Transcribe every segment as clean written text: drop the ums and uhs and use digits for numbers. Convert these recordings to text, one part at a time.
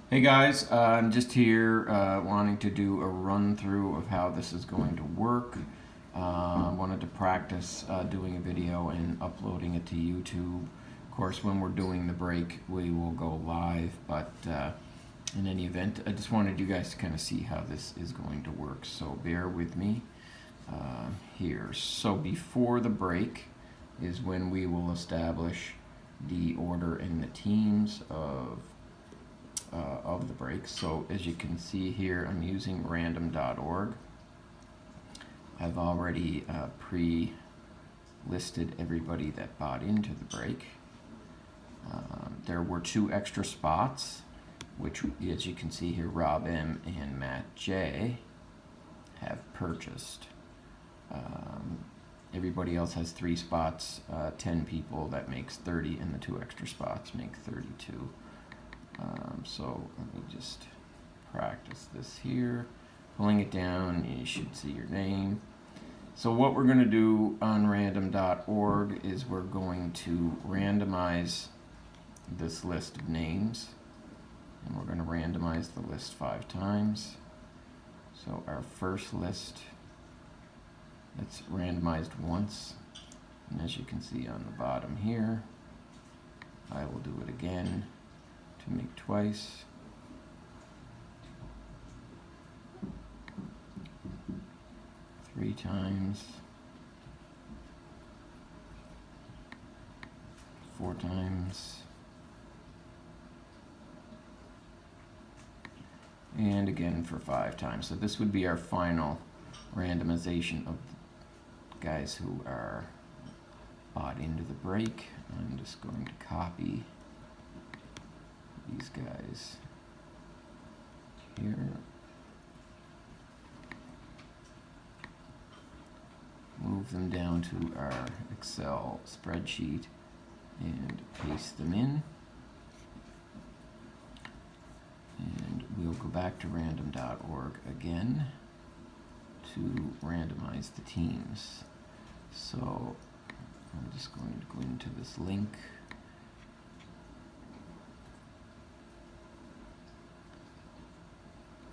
Hey guys, I'm just here wanting to do a run through of how this is going to work. I wanted to practice doing a video and uploading it to YouTube. Of course, when we're doing the break, we will go live, but in any event, I just wanted you guys to kind of see how this is going to work. So bear with me here. So before the break is when we will establish the order and the teams of the breaks. So as you can see here, I'm using random.org. I've already pre-listed everybody that bought into the break. There were 2 extra spots, which, as you can see here, Rob M and Matt J have purchased. Everybody else has 3 spots, 10 people, that makes 30, and the 2 extra spots make 32. So let me just practice this here. Pulling it down, you should see your name. So what we're going to do on random.org is we're going to randomize this list of names. And we're going to randomize the list 5 times. So our first list, it's randomized once. And as you can see on the bottom here, I will do it again to make twice. Three times. 4 times. And again for 5 times. So this would be our final randomization of guys who are bought into the break. I'm just going to copy these guys here. Move them down to our Excel spreadsheet and paste them in. And we'll go back to random.org again to randomize the teams. So I'm just going to go into this link.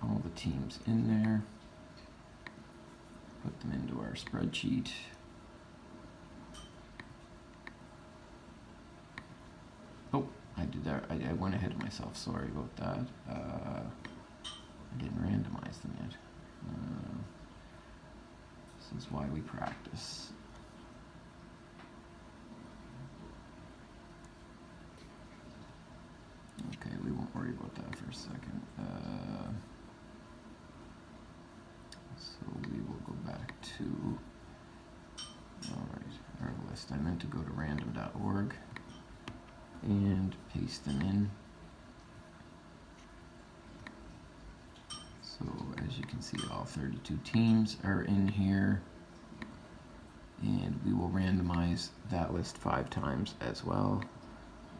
All the teams in there. Put them into our spreadsheet. Oh, I did that. I went ahead of myself. Sorry about that. I didn't randomize them yet. This is why we practice. Okay, we won't worry about that for a second. So we will go back to, our list. I meant to go to random.org and paste them in. So as you can see, all 32 teams are in here, and we will randomize that list 5 times as well.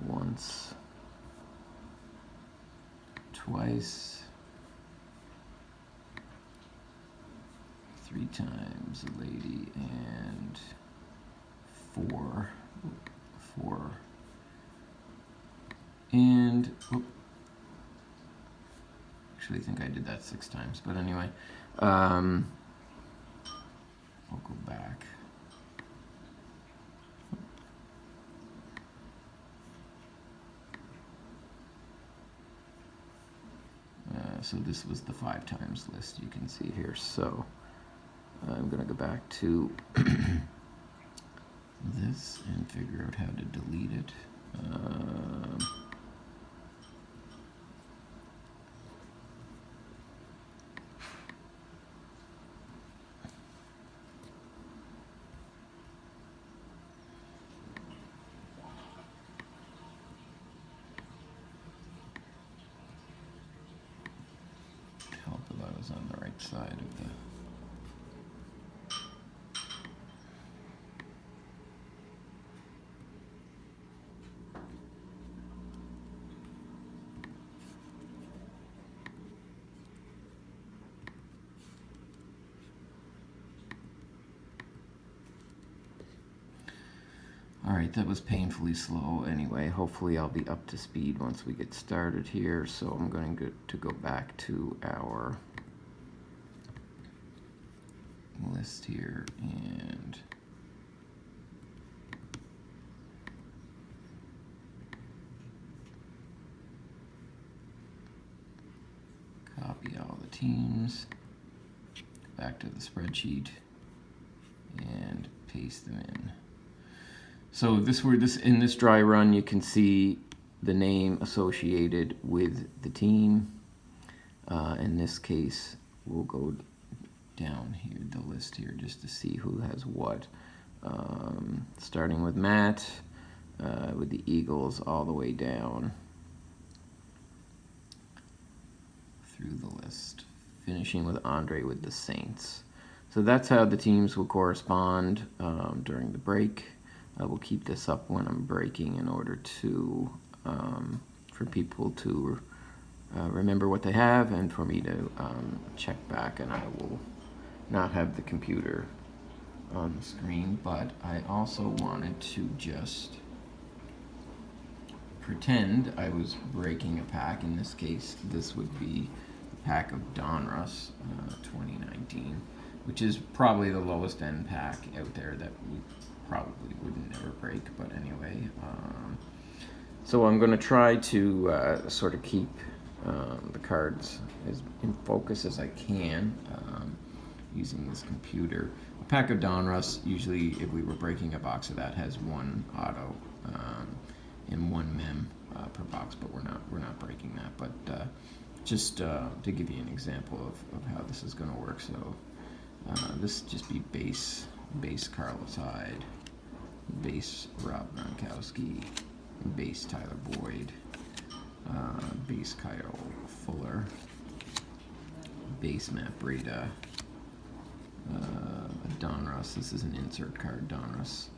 Once, twice, 3 times a lady, and 4, and actually I think I did that 6 times, but anyway, I'll go back. So this was the 5 times list you can see here. So I'm going to go back to this and figure out how to delete it. Help if I was on the right side of the. All right. Alright, that was painfully slow. Anyway, hopefully I'll be up to speed once we get started here. So I'm going to go back to our list here and copy all the teams, back to the spreadsheet, and paste them in. So in this dry run, you can see the name associated with the team. In this case, we'll go down here, the list here, just to see who has what. Starting with Matt, with the Eagles all the way down through the list, finishing with Andre with the Saints. So that's how the teams will correspond during the break. I will keep this up when I'm breaking in order to for people to remember what they have and for me to check back, and I will not have the computer on the screen, but I also wanted to just pretend I was breaking a pack. In this case, this would be a pack of Donruss 2019, which is probably the lowest end pack out there that we probably would never break, but anyway. So I'm going to try to sort of keep the cards as in focus as I can using this computer. A pack of Donruss, usually if we were breaking a box of that, has one auto and one mem per box, but we're not breaking that. But just to give you an example of how this is going to work. So this just be base Carlos Hyde, base Rob Gronkowski, base Tyler Boyd, base Kyle Fuller, base Matt Breida, Donruss. This is an insert card, Donruss.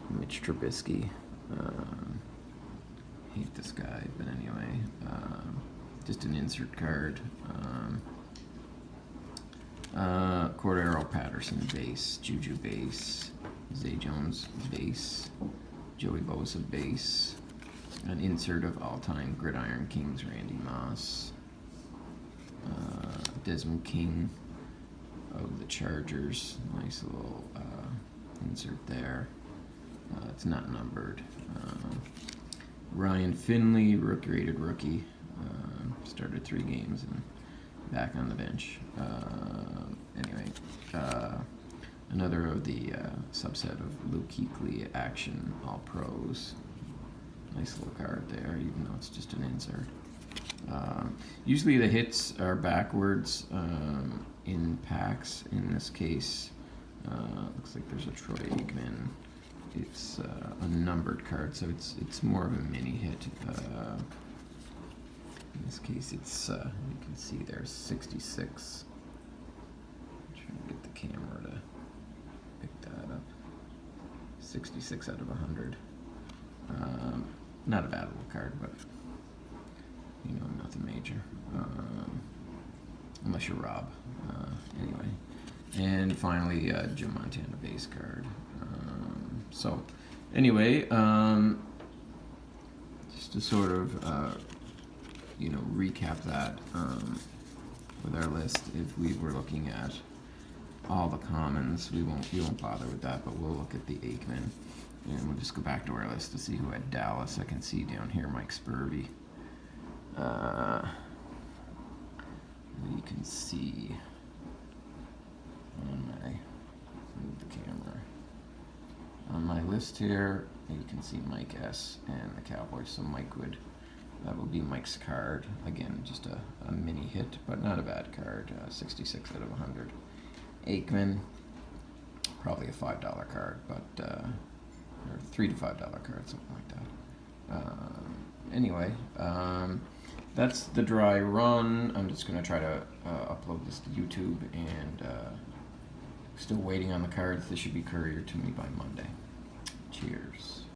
Mitch Trubisky. Hate this guy, but anyway, just an insert card. Cordero Patterson base, Juju base, Zay Jones base, Joey Bosa base, an insert of all-time Gridiron Kings Randy Moss, Desmond King of the Chargers, nice little insert there. It's not numbered. Ryan Finley, rated rookie, started 3 games and back on the bench. Anyway, another of the subset of Luke Kuechly Action All Pros. Nice little card there, even though it's just an insert. Usually the hits are backwards in packs. In this case, looks like there's a Troy Aikman. It's a numbered card, so it's more of a mini hit. In this case, it's you can see there's 66. I'm trying to get the camera to pick that up. 66 out of 100. Not a bad little card, but you know, nothing major. Unless you're Rob. Anyway, and finally, Joe Montana base card. So, anyway, just to sort of you know, recap that with our list. If we were looking at all the commons, we won't bother with that, but we'll look at the Aikman, and we'll just go back to our list to see who had Dallas. I can see down here Mike Spurvey. You can see on my move the camera on my list here. You can see Mike S and the Cowboys. So that would be Mike's card. Again, just a mini hit, but not a bad card. 66 out of 100. Aikman, probably a $5 card, but or $3 to $5 card, something like that. Anyway, that's the dry run. I'm just going to try to upload this to YouTube, and still waiting on the cards. They should be couriered to me by Monday. Cheers.